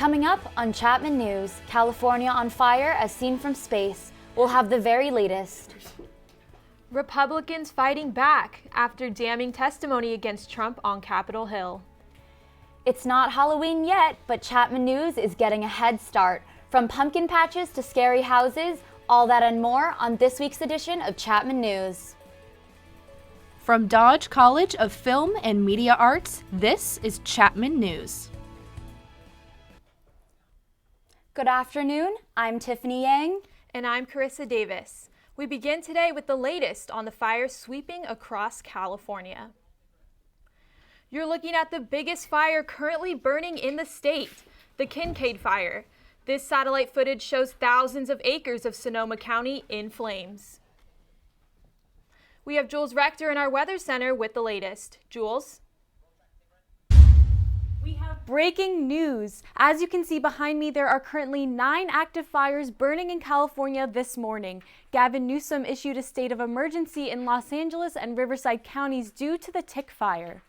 Coming up on Chapman News, California on fire as seen from space. We'll have the very latest. Republicans fighting back after damning testimony against Trump on Capitol Hill. It's not Halloween yet, but Chapman News is getting a head start. From pumpkin patches to scary houses, all that and more on this week's edition of Chapman News. From Dodge College of Film and Media Arts, this is Chapman News. Good afternoon, I'm Tiffany Yang. And I'm Carissa Davis. We begin today with the latest on the fires sweeping across California. You're looking at the biggest fire currently burning in the state, the Kincaid Fire. This satellite footage shows thousands of acres of Sonoma County in flames. We have Jules Rector in our Weather Center with the latest. Jules? We have breaking news. As you can see behind me, there are currently 9 active fires burning in California this morning. Gavin Newsom issued a state of emergency in Los Angeles and Riverside counties due to the tick fire.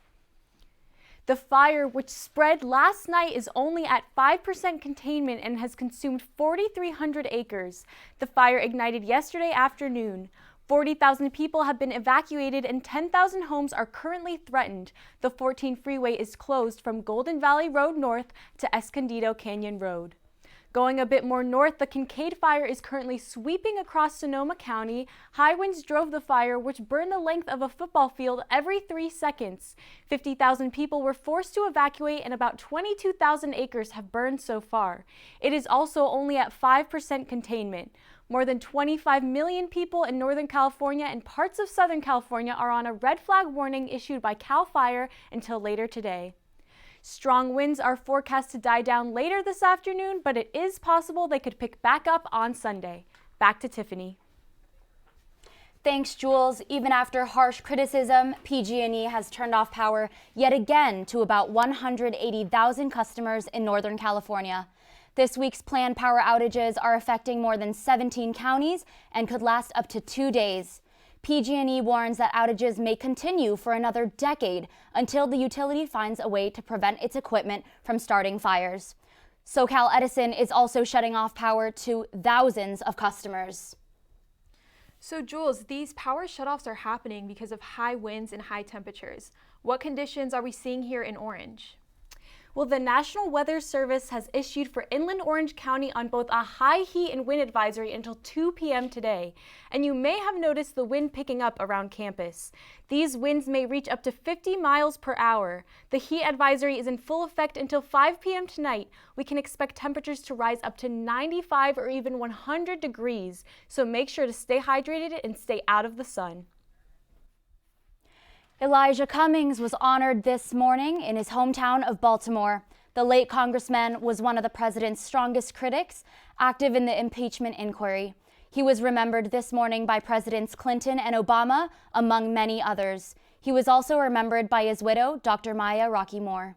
The fire, which spread last night, is only at 5% containment and has consumed 4,300 acres. The fire ignited yesterday afternoon. 40,000 people have been evacuated and 10,000 homes are currently threatened. The 14 freeway is closed from Golden Valley Road North to Escondido Canyon Road. Going a bit more north, the Kincaid Fire is currently sweeping across Sonoma County. High winds drove the fire, which burned the length of a football field every 3 seconds. 50,000 people were forced to evacuate and about 22,000 acres have burned so far. It is also only at 5% containment. More than 25 million people in Northern California and parts of Southern California are on a red flag warning issued by CAL FIRE until later today. Strong winds are forecast to die down later this afternoon, but it is possible they could pick back up on Sunday. Back to Tiffany. Thanks, Jules. Even after harsh criticism, PG&E has turned off power yet again to about 180,000 customers in Northern California. This week's planned power outages are affecting more than 17 counties and could last up to 2 days. PG&E warns that outages may continue for another decade until the utility finds a way to prevent its equipment from starting fires. SoCal Edison is also shutting off power to thousands of customers. So Jules, these power shutoffs are happening because of high winds and high temperatures. What conditions are we seeing here in Orange? Well, the National Weather Service has issued for inland Orange County on both a high heat and wind advisory until 2 p.m. today. And you may have noticed the wind picking up around campus. These winds may reach up to 50 miles per hour. The heat advisory is in full effect until 5 p.m. tonight. We can expect temperatures to rise up to 95 or even 100 degrees. So make sure to stay hydrated and stay out of the sun. Elijah Cummings was honored this morning in his hometown of Baltimore. The late congressman was one of the president's strongest critics, active in the impeachment inquiry. He was remembered this morning by Presidents Clinton and Obama, among many others. He was also remembered by his widow, Dr. Maya Rocky Moore.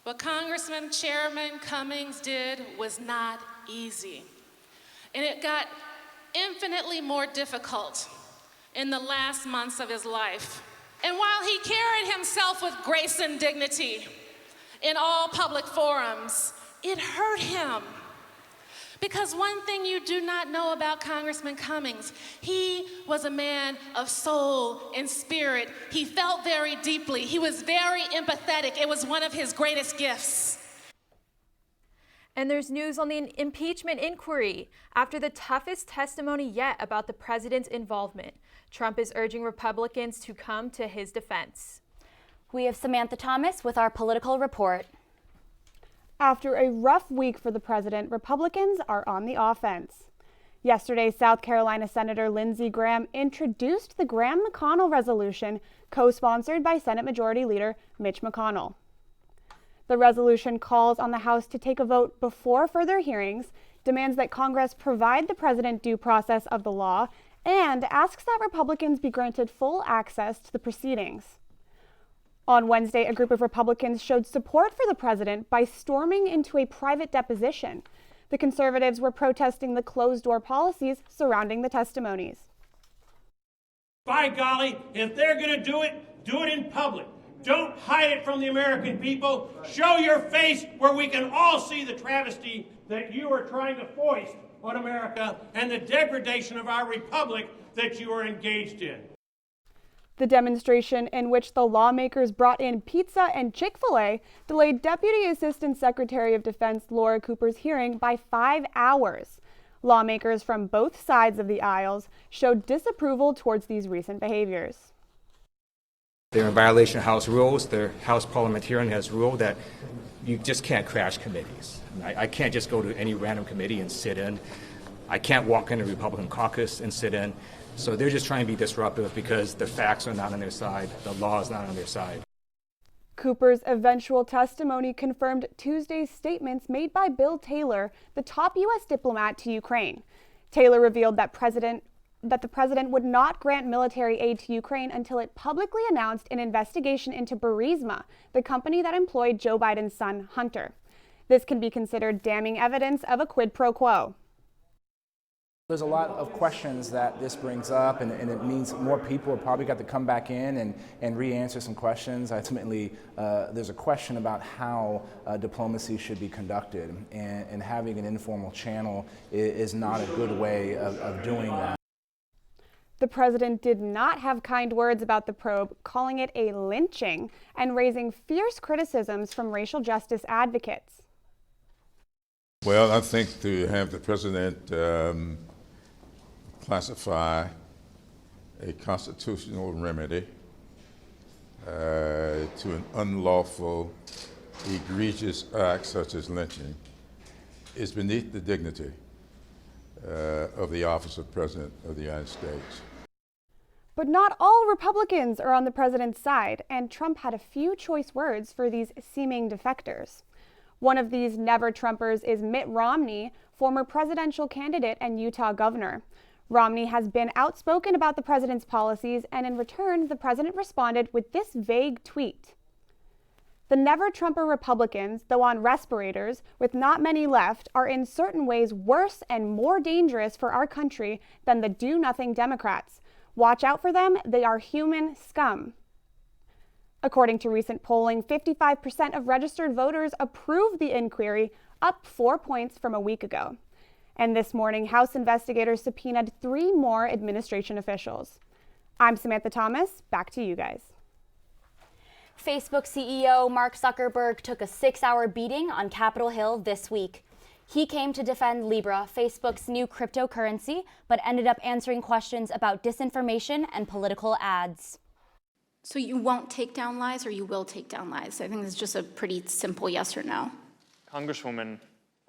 What Congressman Chairman Cummings did was not easy, and it got infinitely more difficult in the last months of his life. And while he carried himself with grace and dignity in all public forums, it hurt him. Because one thing you do not know about Congressman Cummings, he was a man of soul and spirit. He felt very deeply. He was very empathetic. It was one of his greatest gifts. And there's news on the impeachment inquiry. After the toughest testimony yet about the president's involvement, Trump is urging Republicans to come to his defense. We have Samantha Thomas with our political report. After a rough week for the president, Republicans are on the offense. Yesterday, South Carolina Senator Lindsey Graham introduced the Graham-McConnell resolution, co-sponsored by Senate Majority Leader Mitch McConnell. The resolution calls on the House to take a vote before further hearings, demands that Congress provide the president due process of the law, and asks that Republicans be granted full access to the proceedings. On Wednesday, a group of Republicans showed support for the president by storming into a private deposition. The conservatives were protesting the closed-door policies surrounding the testimonies. By golly, if they're going to do it in public. Don't hide it from the American people. Show your face where we can all see the travesty that you are trying to foist on America and the degradation of our republic that you are engaged in. The demonstration, in which the lawmakers brought in pizza and Chick-fil-A, delayed Deputy Assistant Secretary of Defense Laura Cooper's hearing by 5 hours. Lawmakers from both sides of the aisles showed disapproval towards these recent behaviors. They're in violation of House rules. The House parliamentarian has ruled that you just can't crash committees. I can't just go to any random committee and sit in. I can't walk into the Republican caucus and sit in. So they're just trying to be disruptive because the facts are not on their side, the law is not on their side. Cooper's eventual testimony confirmed Tuesday's statements made by Bill Taylor, the top U.S. diplomat to Ukraine. Taylor revealed that the president would not grant military aid to Ukraine until it publicly announced an investigation into Burisma, the company that employed Joe Biden's son, Hunter. This can be considered damning evidence of a quid pro quo. There's a lot of questions that this brings up, and it means more people have probably got to come back in and re-answer some questions. Ultimately, there's a question about how diplomacy should be conducted, and having an informal channel is not a good way of doing that. The president did not have kind words about the probe, calling it a lynching and raising fierce criticisms from racial justice advocates. Well, I think to have the president classify a constitutional remedy to an unlawful, egregious act such as lynching is beneath the dignity of the office of President of the United States. But not all Republicans are on the president's side, and Trump had a few choice words for these seeming defectors. One of these never-Trumpers is Mitt Romney, former presidential candidate and Utah governor. Romney has been outspoken about the president's policies, and in return, the president responded with this vague tweet. The never-Trumper Republicans, though on respirators, with not many left, are in certain ways worse and more dangerous for our country than the do-nothing Democrats. Watch out for them, they are human scum. According to recent polling, 55% of registered voters approved the inquiry, up 4 points from a week ago. And this morning, House investigators subpoenaed 3 more administration officials. I'm Samantha Thomas. Back to you guys. Facebook CEO Mark Zuckerberg took a 6-hour beating on Capitol Hill this week. He came to defend Libra, Facebook's new cryptocurrency, but ended up answering questions about disinformation and political ads. So you won't take down lies, or you will take down lies? I think it's just a pretty simple yes or no. Congresswoman,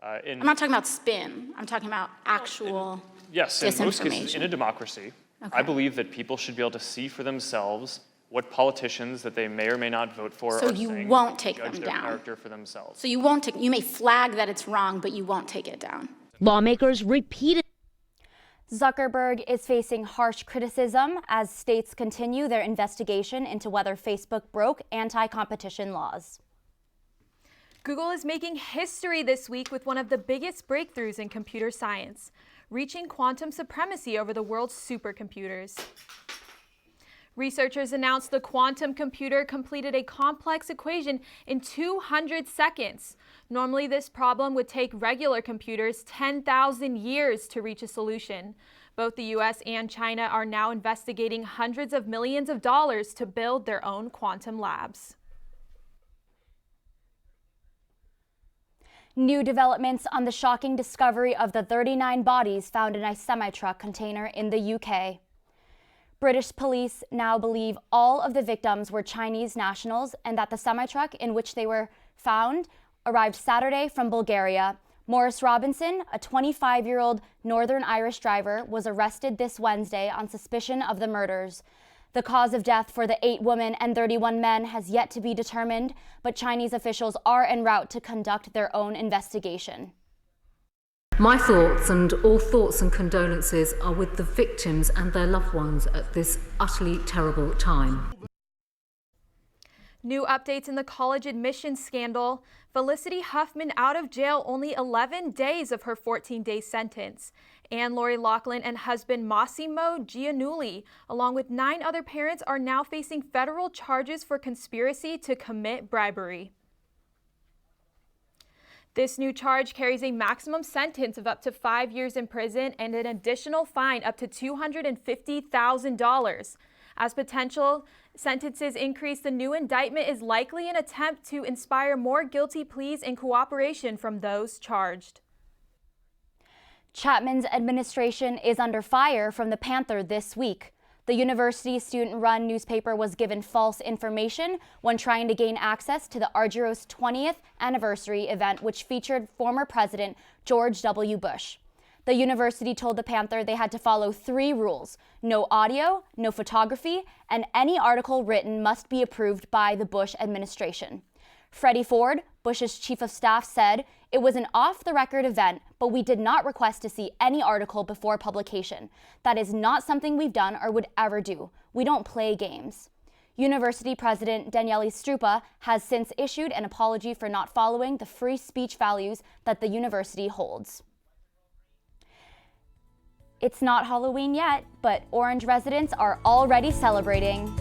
I'm not talking about spin. I'm talking about actual yes, in most cases, in a democracy, okay. I believe that people should be able to see for themselves what politicians that they may or may not vote for are saying. Won't take judge them their down. character for themselves. So you won't take. You may flag that it's wrong, but you won't take it down. Lawmakers repeated. Zuckerberg is facing harsh criticism as states continue their investigation into whether Facebook broke anti-competition laws. Google is making history this week with one of the biggest breakthroughs in computer science, reaching quantum supremacy over the world's supercomputers. Researchers announced the quantum computer completed a complex equation in 200 seconds. Normally, this problem would take regular computers 10,000 years to reach a solution. Both the U.S. and China are now investigating hundreds of millions of dollars to build their own quantum labs. New developments on the shocking discovery of the 39 bodies found in a semi-truck container in the UK. British police now believe all of the victims were Chinese nationals and that the semi-truck in which they were found arrived Saturday from Bulgaria. Maurice Robinson, a 25-year-old Northern Irish driver, was arrested this Wednesday on suspicion of the murders. The cause of death for the 8 women and 31 men has yet to be determined, but Chinese officials are en route to conduct their own investigation. My thoughts and all thoughts and condolences are with the victims and their loved ones at this utterly terrible time. New updates in the college admissions scandal. Felicity Huffman out of jail only 11 days of her 14-day sentence. Anne Lori Laughlin and husband Massimo Giannulli, along with 9 other parents, are now facing federal charges for conspiracy to commit bribery. This new charge carries a maximum sentence of up to 5 years in prison and an additional fine up to $250,000. As potential sentences increase, the new indictment is likely an attempt to inspire more guilty pleas and cooperation from those charged. Chapman's administration is under fire from the Panther this week. The university student-run newspaper was given false information when trying to gain access to the Argyros 20th anniversary event, which featured former President George W. Bush. The university told the Panther they had to follow 3 rules: no audio, no photography, and any article written must be approved by the Bush administration. Freddie Ford, Bush's chief of staff, said, "It was an off-the-record event, but we did not request to see any article before publication. That is not something we've done or would ever do. We don't play games." University President Daniele Strupa has since issued an apology for not following the free speech values that the university holds. It's not Halloween yet, but Orange residents are already celebrating.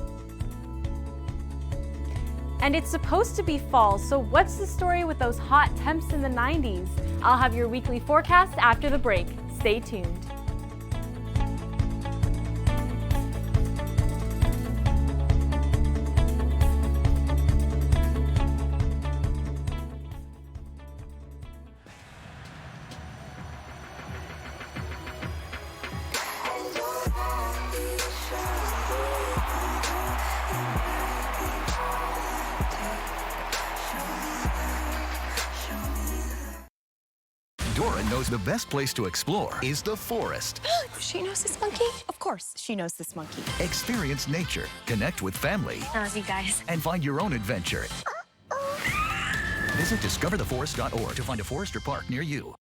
And it's supposed to be fall, so what's the story with those hot temps in the 90s? I'll have your weekly forecast after the break. Stay tuned. Dora knows the best place to explore is the forest. She knows this monkey? Of course, she knows this monkey. Experience nature, connect with family, Nosy guys. and find your own adventure. Visit discovertheforest.org to find a forest or park near you.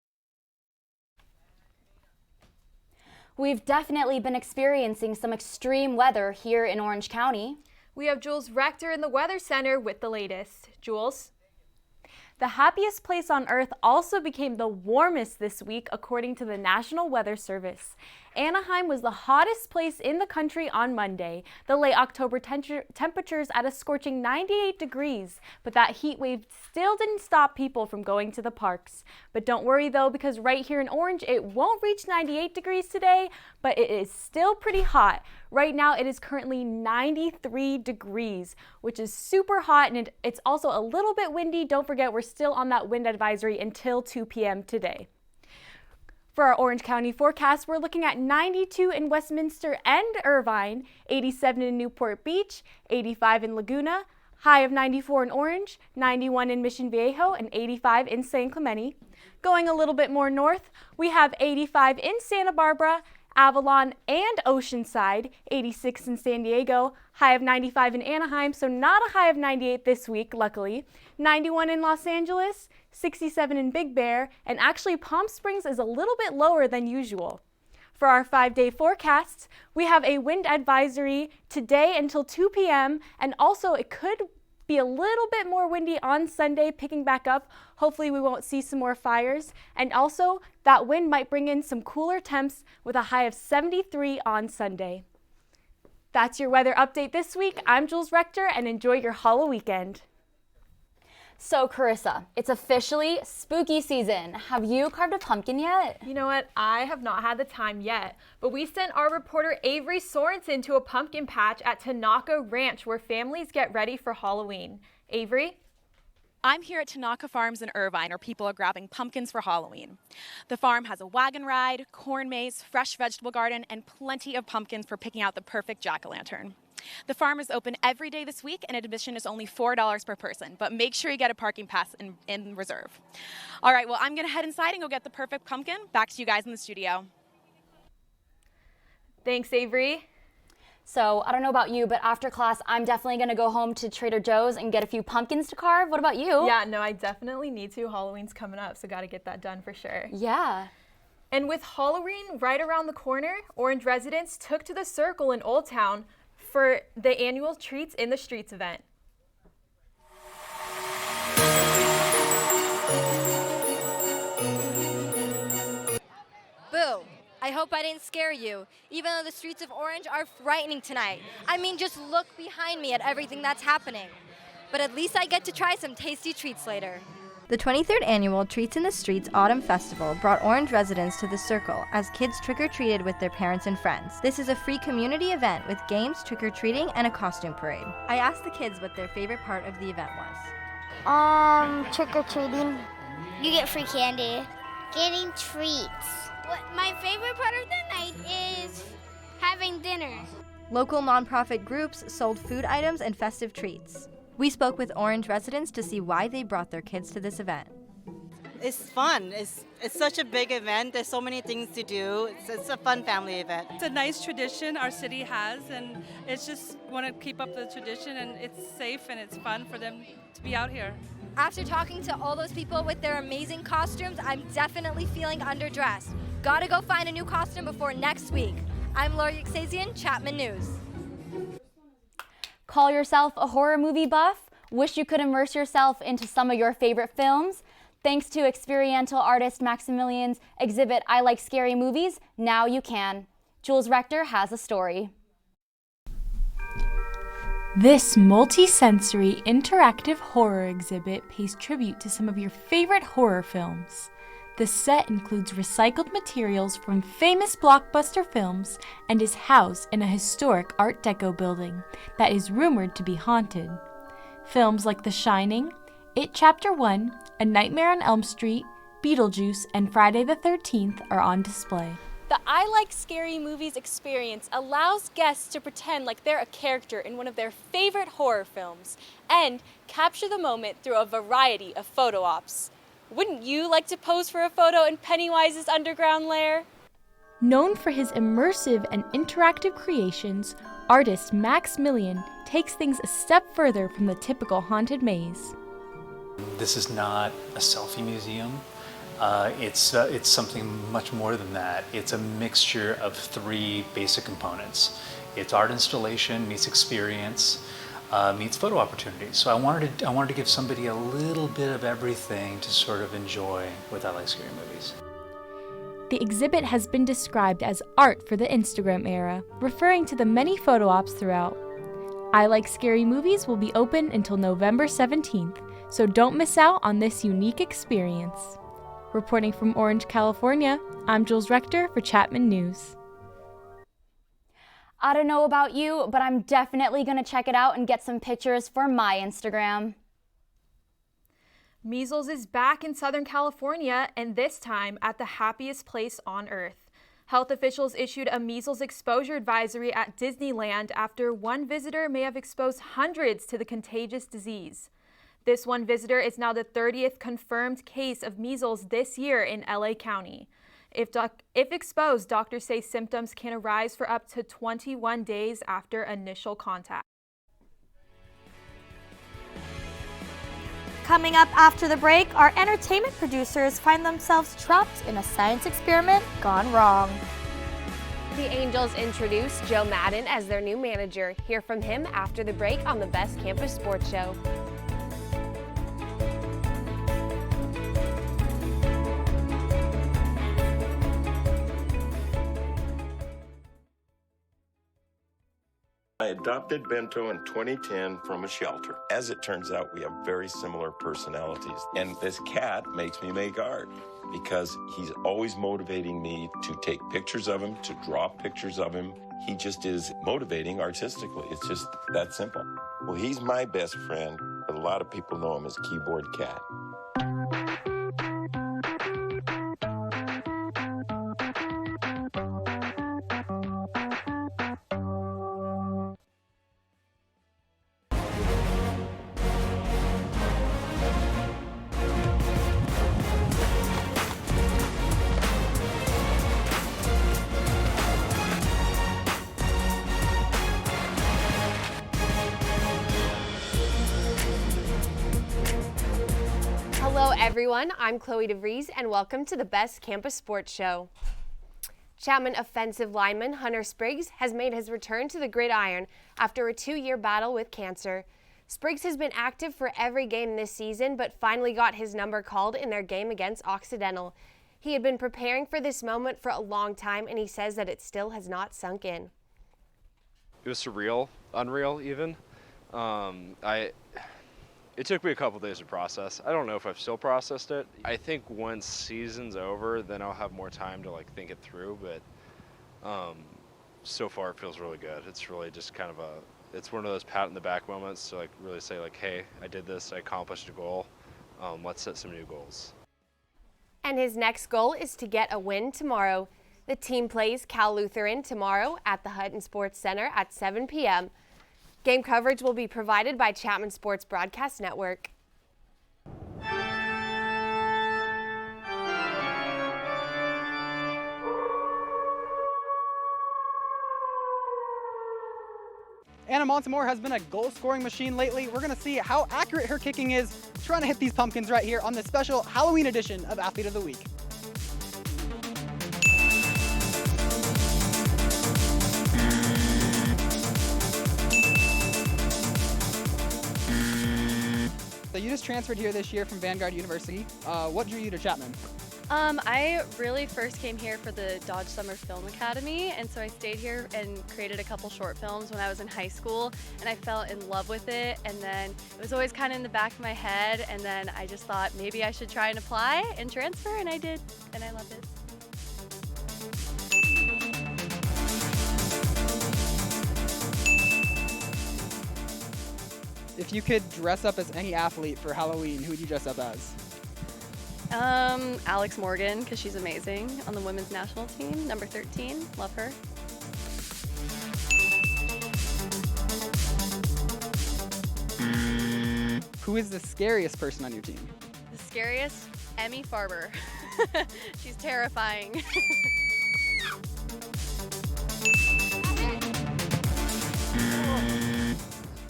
We've definitely been experiencing some extreme weather here in Orange County. We have Jules Rector in the Weather Center with the latest. Jules? The happiest place on Earth also became the warmest this week, according to the National Weather Service. Anaheim was the hottest place in the country on Monday. The late October temperatures at a scorching 98 degrees, but that heat wave still didn't stop people from going to the parks. But don't worry though, because right here in Orange, it won't reach 98 degrees today, but it is still pretty hot. Right now, it is currently 93 degrees, which is super hot, and it's also a little bit windy. Don't forget, we're still on that wind advisory until 2 p.m. today. For our Orange County forecast, we're looking at 92 in Westminster and Irvine, 87 in Newport Beach, 85 in Laguna, high of 94 in Orange, 91 in Mission Viejo, and 85 in San Clemente. Going a little bit more north, we have 85 in Santa Barbara, Avalon, and Oceanside, 86 in San Diego, high of 95 in Anaheim, so not a high of 98 this week, luckily, 91 in Los Angeles, 67 in Big Bear, and actually Palm Springs is a little bit lower than usual. For our 5-day forecasts, we have a wind advisory today until 2 p.m., and also it could be a little bit more windy on Sunday, picking back up. Hopefully we won't see some more fires. And also, that wind might bring in some cooler temps with a high of 73 on Sunday. That's your weather update this week. I'm Jules Rector, and enjoy your Halloween weekend. So Carissa, it's officially spooky season. Have you carved a pumpkin yet? You know what? I have not had the time yet, but we sent our reporter Avery Sorensen to a pumpkin patch at Tanaka Ranch where families get ready for Halloween. Avery? I'm here at Tanaka Farms in Irvine, where people are grabbing pumpkins for Halloween. The farm has a wagon ride, corn maze, fresh vegetable garden, and plenty of pumpkins for picking out the perfect jack-o'-lantern. The farm is open every day this week, and admission is only $4 per person, but make sure you get a parking pass in reserve. All right, well, I'm going to head inside and go get the perfect pumpkin. Back to you guys in the studio. Thanks, Avery. So I don't know about you, but after class, I'm definitely going to go home to Trader Joe's and get a few pumpkins to carve. What about you? Yeah, no, I definitely need to. Halloween's coming up, so got to get that done for sure. Yeah. And with Halloween right around the corner, Orange residents took to the Circle in Old Town for the annual Treats in the Streets event. Boo! I I hope I didn't scare you, even though the streets of Orange are frightening tonight. I mean, just look behind me at everything that's happening. But at least I get to try some tasty treats later. The 23rd annual Treats in the Streets Autumn Festival brought Orange residents to the Circle as kids trick-or-treated with their parents and friends. This is a free community event with games, trick-or-treating, and a costume parade. I asked the kids what their favorite part of the event was. Trick-or-treating. You get free candy. Getting treats. My favorite part of the night is having dinner. Local nonprofit groups sold food items and festive treats. We spoke with Orange residents to see why they brought their kids to this event. It's fun. It's such a big event. There's so many things to do. It's a fun family event. It's a nice tradition our city has, and it's just want to keep up the tradition, and it's safe and it's fun for them to be out here. After talking to all those people with their amazing costumes, I'm definitely feeling underdressed. Gotta go find a new costume before next week. I'm Laura Yuxazian, Chapman News. Call yourself a horror movie buff? Wish you could immerse yourself into some of your favorite films? Thanks to experiential artist Maximilian's exhibit, I Like Scary Movies, now you can. Jules Rector has a story. This multi-sensory interactive horror exhibit pays tribute to some of your favorite horror films. The set includes recycled materials from famous blockbuster films and is housed in a historic Art Deco building that is rumored to be haunted. Films like The Shining, It Chapter 1, A Nightmare on Elm Street, Beetlejuice, and Friday the 13th are on display. The I Like Scary Movies experience allows guests to pretend like they're a character in one of their favorite horror films and capture the moment through a variety of photo ops. Wouldn't you like to pose for a photo in Pennywise's underground lair? Known for his immersive and interactive creations, artist Maximilian takes things a step further from the typical haunted maze. This is not a selfie museum. It's something much more than that. It's a mixture of three basic components. It's art installation meets experience, meets photo opportunities. So I wanted to give somebody a little bit of everything to sort of enjoy with I Like Scary Movies. The exhibit has been described as art for the Instagram era, referring to the many photo ops throughout. I Like Scary Movies will be open until November 17th, so don't miss out on this unique experience. Reporting from Orange, California, I'm Jules Rector for Chapman News. I don't know about you, but I'm definitely going to check it out and get some pictures for my Instagram. Measles is back in Southern California, and this time at the happiest place on earth. Health officials issued a measles exposure advisory at Disneyland after one visitor may have exposed hundreds to the contagious disease. This one visitor is now the 30th confirmed case of measles this year in LA County. If exposed, doctors say symptoms can arise for up to 21 days after initial contact. Coming up after the break, our entertainment producers find themselves trapped in a science experiment gone wrong. The Angels introduced Joe Madden as their new manager. Hear from him after the break on the Best Campus Sports Show. I adopted Bento in 2010 from a shelter. As it turns out, we have very similar personalities. And this cat makes me make art because he's always motivating me to take pictures of him, to draw pictures of him. He just is motivating artistically. It's just that simple. Well, he's my best friend, but a lot of people know him as Keyboard Cat. Hello everyone, I'm Chloe DeVries and welcome to the Best Campus Sports Show. Chapman offensive lineman Hunter Spriggs has made his return to the gridiron after a 2-year battle with cancer. Spriggs has been active for every game this season, but finally got his number called in their game against Occidental. He had been preparing for this moment for a long time, and he says that it still has not sunk in. It was surreal, unreal even. It took me a couple days to process. I don't know if I've still processed it. I think once season's over, then I'll have more time to like think it through, but so far it feels really good. It's really just kind of it's one of those pat in the back moments to like really say like, hey, I did this, I accomplished a goal. Let's set some new goals. And his next goal is to get a win tomorrow. The team plays Cal Lutheran tomorrow at the Hutton Sports Center at 7 p.m. Game coverage will be provided by Chapman Sports Broadcast Network. Anna Montemore has been a goal-scoring machine lately. We're going to see how accurate her kicking is, trying to hit these pumpkins right here on this special Halloween edition of Athlete of the Week. So you just transferred here this year from Vanguard University. What drew you to Chapman? I really first came here for the Dodge Summer Film Academy, and so I stayed here and created a couple short films when I was in high school, and I fell in love with it, and then it was always kind of in the back of my head, and then I just thought maybe I should try and apply and transfer, and I did, and I loved it. If you could dress up as any athlete for Halloween, who would you dress up as? Alex Morgan, because she's amazing on the women's national team, number 13, love her. Who is the scariest person on your team? The scariest, Emmy Farber. She's terrifying.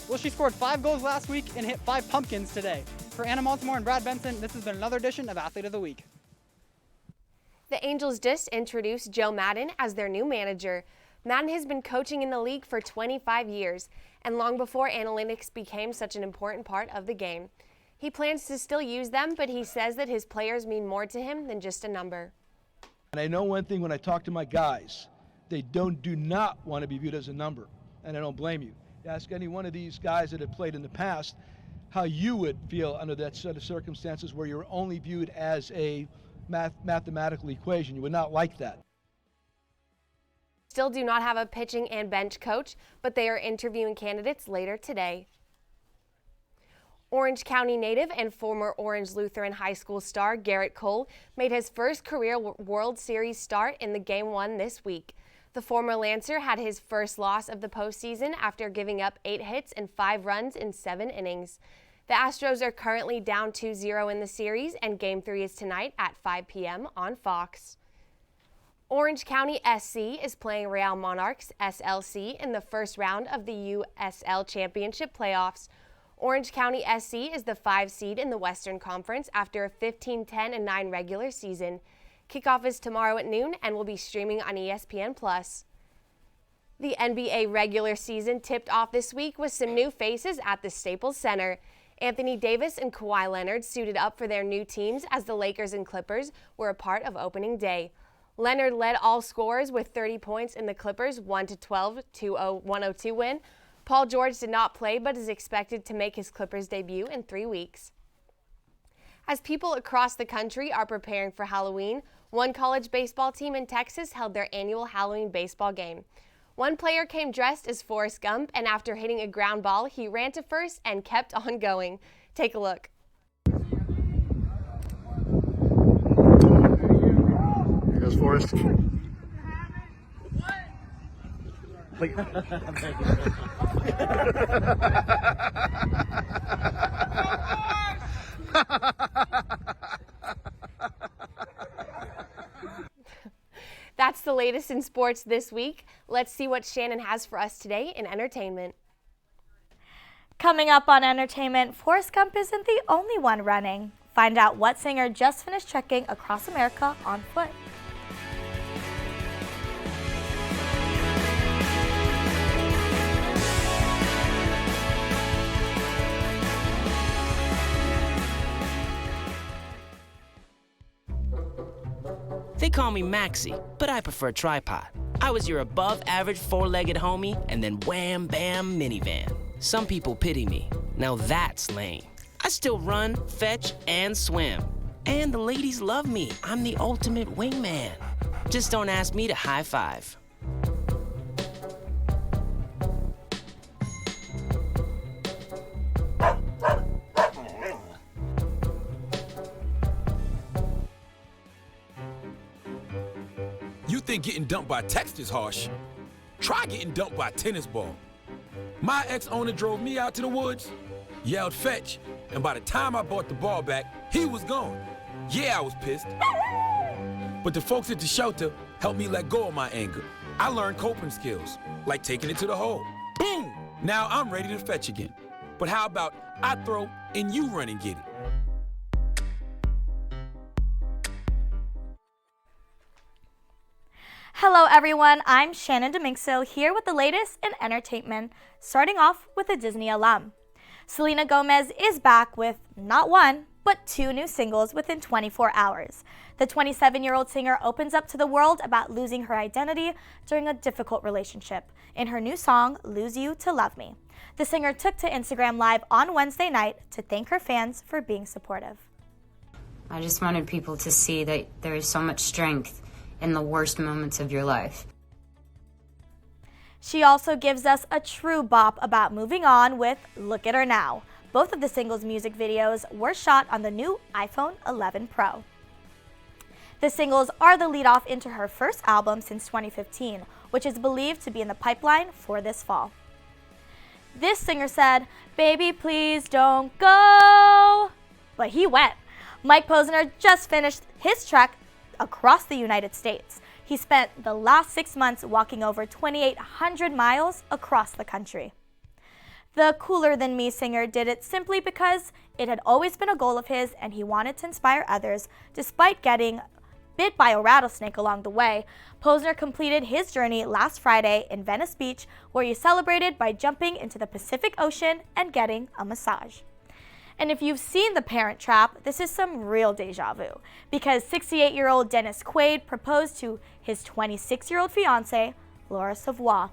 Well, she scored 5 goals last week and hit 5 pumpkins today. For Anna Montemore and Brad Benson, this has been another edition of Athlete of the Week. The Angels just introduced Joe Madden as their new manager. Madden has been coaching in the league for 25 years, and long before analytics became such an important part of the game. He plans to still use them, but he says that his players mean more to him than just a number. And I know one thing when I talk to my guys, they do not want to be viewed as a number, and I don't blame you. Ask any one of these guys that have played in the past how you would feel under that set of circumstances where you're only viewed as a mathematical equation. You would not like that. Still do not have a pitching and bench coach, but they are interviewing candidates later today. Orange County native and former Orange Lutheran High School star Garrett Cole made his first career World Series start in the Game 1 this week. The former Lancer had his first loss of the postseason after giving up 8 hits and 5 runs in 7 innings. The Astros are currently down 2-0 in the series, and Game 3 is tonight at 5 p.m. on Fox. Orange County SC is playing Real Monarchs SLC in the first round of the USL Championship playoffs. Orange County SC is the 5 seed in the Western Conference after a 15-10-9 regular season. Kickoff is tomorrow at noon and will be streaming on ESPN+. The NBA regular season tipped off this week with some new faces at the Staples Center. Anthony Davis and Kawhi Leonard suited up for their new teams as the Lakers and Clippers were a part of opening day. Leonard led all scorers with 30 points in the Clippers' 1-12 102 win. Paul George did not play but is expected to make his Clippers debut in 3 weeks. As people across the country are preparing for Halloween, one college baseball team in Texas held their annual Halloween baseball game. One player came dressed as Forrest Gump, and after hitting a ground ball, he ran to first and kept on going. Take a look. Here goes Forrest. That's the latest in sports this week. Let's see what Shannon has for us today in entertainment. Coming up on entertainment, Forrest Gump isn't the only one running. Find out what singer just finished trekking across America on foot. They call me Maxie, but I prefer tripod. I was your above-average four-legged homie, and then wham, bam, minivan. Some people pity me. Now that's lame. I still run, fetch, and swim. And the ladies love me. I'm the ultimate wingman. Just don't ask me to high five. You think getting dumped by text is harsh? Try getting dumped by a tennis ball. My ex-owner drove me out to the woods, yelled fetch, and by the time I brought the ball back, he was gone. Yeah, I was pissed. But the folks at the shelter helped me let go of my anger. I learned coping skills, like taking it to the hole. Boom! Now I'm ready to fetch again. But how about I throw and you run and get it? Hello everyone, I'm Shannon Dominxo here with the latest in entertainment, starting off with a Disney alum. Selena Gomez is back with not one, but 2 new singles within 24 hours. The 27-year-old singer opens up to the world about losing her identity during a difficult relationship in her new song, Lose You to Love Me. The singer took to Instagram Live on Wednesday night to thank her fans for being supportive. I just wanted people to see that there is so much strength in the worst moments of your life. She also gives us a true bop about moving on with Look at Her Now. Both of the singles' music videos were shot on the new iPhone 11 Pro. The singles are the lead-off into her first album since 2015, which is believed to be in the pipeline for this fall. This singer said, "Baby, please don't go." But he went. Mike Posner just finished his trek across the United States. He spent the last 6 months walking over 2,800 miles across the country. The Cooler Than Me singer did it simply because it had always been a goal of his and he wanted to inspire others. Despite getting bit by a rattlesnake along the way, Posner completed his journey last Friday in Venice Beach, where he celebrated by jumping into the Pacific Ocean and getting a massage. And if you've seen The Parent Trap, this is some real deja vu, because 68-year-old Dennis Quaid proposed to his 26-year-old fiancée, Laura Savoy.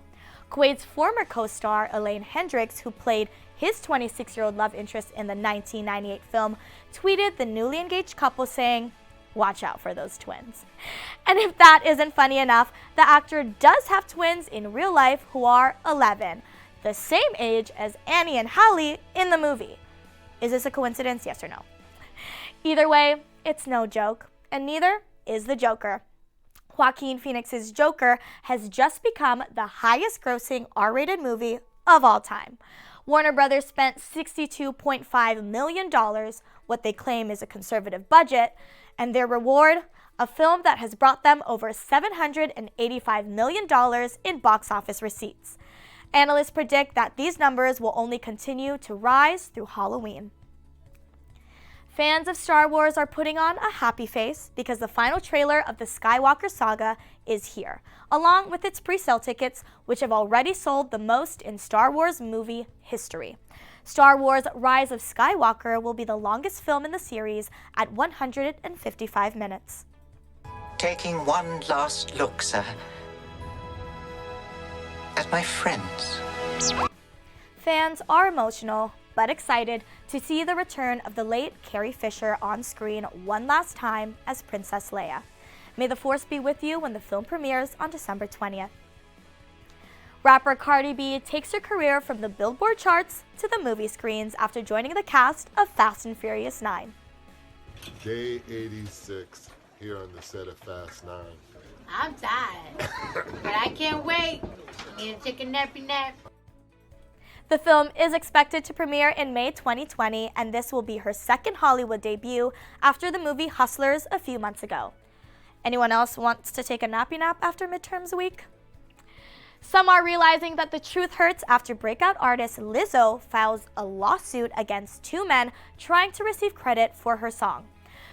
Quaid's former co-star, Elaine Hendricks, who played his 26-year-old love interest in the 1998 film, tweeted the newly engaged couple saying, "Watch out for those twins." And if that isn't funny enough, the actor does have twins in real life who are 11, the same age as Annie and Hallie in the movie. Is this a coincidence, yes or no? Either way, it's no joke, and neither is the Joker. Joaquin Phoenix's Joker has just become the highest-grossing R-rated movie of all time. Warner Brothers spent $62.5 million, what they claim is a conservative budget, and their reward, a film that has brought them over $785 million in box office receipts. Analysts predict that these numbers will only continue to rise through Halloween. Fans of Star Wars are putting on a happy face because the final trailer of the Skywalker saga is here, along with its pre-sale tickets, which have already sold the most in Star Wars movie history. Star Wars Rise of Skywalker will be the longest film in the series at 155 minutes. Taking one last look, sir, at my friends. Fans are emotional, but excited to see the return of the late Carrie Fisher on screen one last time as Princess Leia. May the Force be with you when the film premieres on December 20th. Rapper Cardi B takes her career from the Billboard charts to the movie screens after joining the cast of Fast and Furious 9. Day 86 here on the set of Fast 9. I'm tired, but I can't wait. I'm gonna take a nappy nap. The film is expected to premiere in May 2020, and this will be her second Hollywood debut after the movie Hustlers a few months ago. Anyone else wants to take a nappy nap after midterms week? Some are realizing that the truth hurts after breakout artist Lizzo files a lawsuit against 2 men trying to receive credit for her song.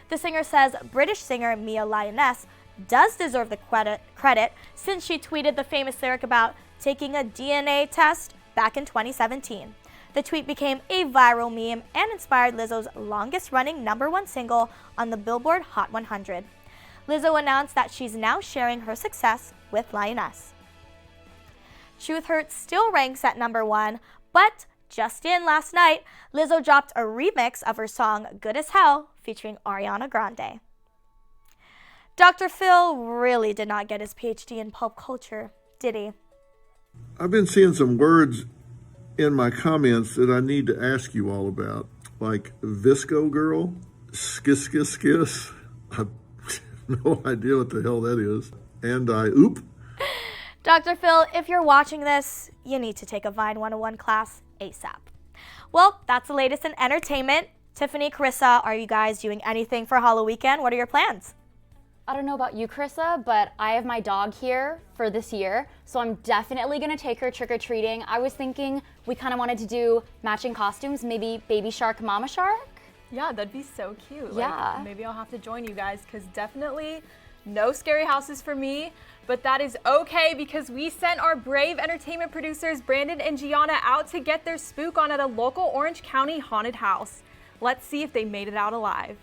The singer says British singer Mia Lioness does deserve the credit since she tweeted the famous lyric about taking a DNA test back in 2017. The tweet became a viral meme and inspired Lizzo's longest-running #1 single on the Billboard Hot 100. Lizzo announced that she's now sharing her success with Lioness. Truth Hurts still ranks at number 1, but just in last night, Lizzo dropped a remix of her song Good as Hell featuring Ariana Grande. Dr. Phil really did not get his PhD in pulp culture, did he? I've been seeing some words in my comments that I need to ask you all about, like Visco Girl, Skis Skis Skis. I have no idea what the hell that is. And oop. Dr. Phil, if you're watching this, you need to take a Vine 101 class ASAP. Well, that's the latest in entertainment. Tiffany, Carissa, are you guys doing anything for Halloween weekend? What are your plans? I don't know about you, Carissa, but I have my dog here for this year, so I'm definitely gonna take her trick-or-treating. I was thinking we kind of wanted to do matching costumes, maybe Baby Shark, Mama Shark? Yeah, that'd be so cute. Yeah. Like, maybe I'll have to join you guys, because definitely no scary houses for me, but that is okay because we sent our brave entertainment producers Brandon and Gianna out to get their spook on at a local Orange County haunted house. Let's see if they made it out alive.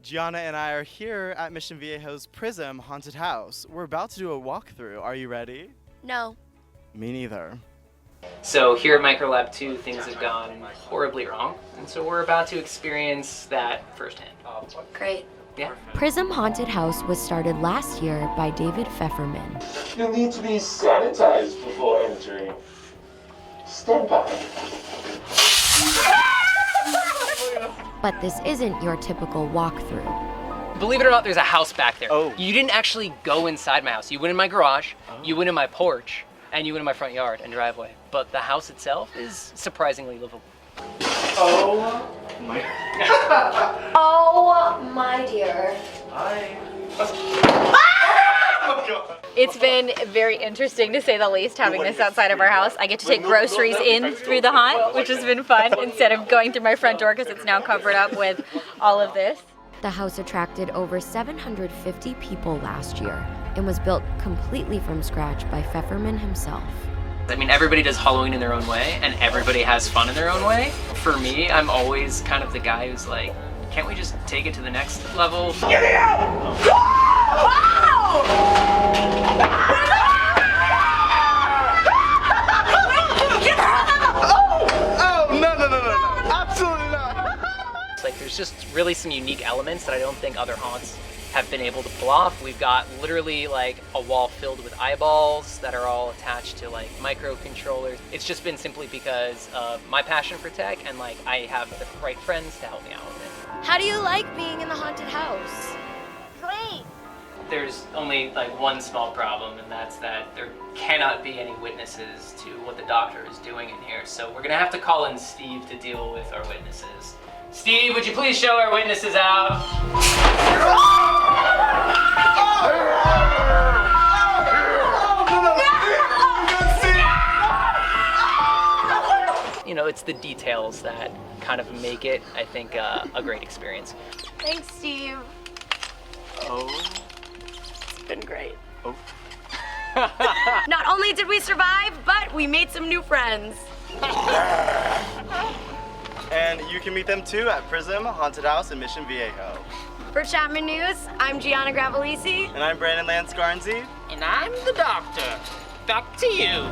Gianna and I are here at Mission Viejo's Prism Haunted House. We're about to do a walkthrough. Are you ready? No. Me neither. So here at Microlab 2, things have gone horribly wrong, and so we're about to experience that firsthand. Great. Yeah. Prism Haunted House was started last year by David Pfefferman. You'll need to be sanitized before entering. Stand by. But this isn't your typical walkthrough. Believe it or not, there's a house back there. Oh. You didn't actually go inside my house. You went in my garage, you went in my porch, and you went in my front yard and driveway. But the house itself is surprisingly livable. Oh my. Oh my dear. Hi. It's been very interesting, to say the least, having this outside of our house. I get to take groceries in through the haunt, which has been fun, instead of going through my front door because it's now covered up with all of this. The house attracted over 750 people last year and was built completely from scratch by Pfefferman himself. I mean, everybody does Halloween in their own way, and everybody has fun in their own way. For me, I'm always kind of the guy who's like, can't we just take it to the next level? Get it out! No, absolutely not. Like, there's just really some unique elements that I don't think other haunts have been able to pull off. We've got literally like a wall filled with eyeballs that are all attached to like microcontrollers. It's just been simply because of my passion for tech, and like I have the right friends to help me out with it. How do you like being in the haunted house? Great. There's only like one small problem, and that's that there cannot be any witnesses to what the doctor is doing in here. So we're gonna have to call in Steve to deal with our witnesses. Steve, would you please show our witnesses out? You know, it's the details that kind of make it, I think, a great experience. Thanks, Steve. Oh. It's been great. Oh. Not only did we survive, but we made some new friends. And you can meet them too at Prism Haunted House in Mission Viejo. For Chapman News, I'm Gianna Gravelisi. And I'm Brandon Lance Garnsey. And I'm the doctor. Back to you.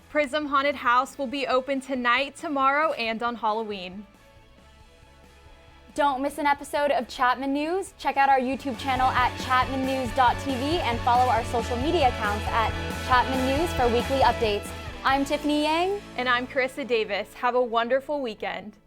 Prism Haunted House will be open tonight, tomorrow, and on Halloween. Don't miss an episode of Chapman News. Check out our YouTube channel at chapmannews.tv and follow our social media accounts at Chapman News for weekly updates. I'm Tiffany Yang. And I'm Carissa Davis. Have a wonderful weekend.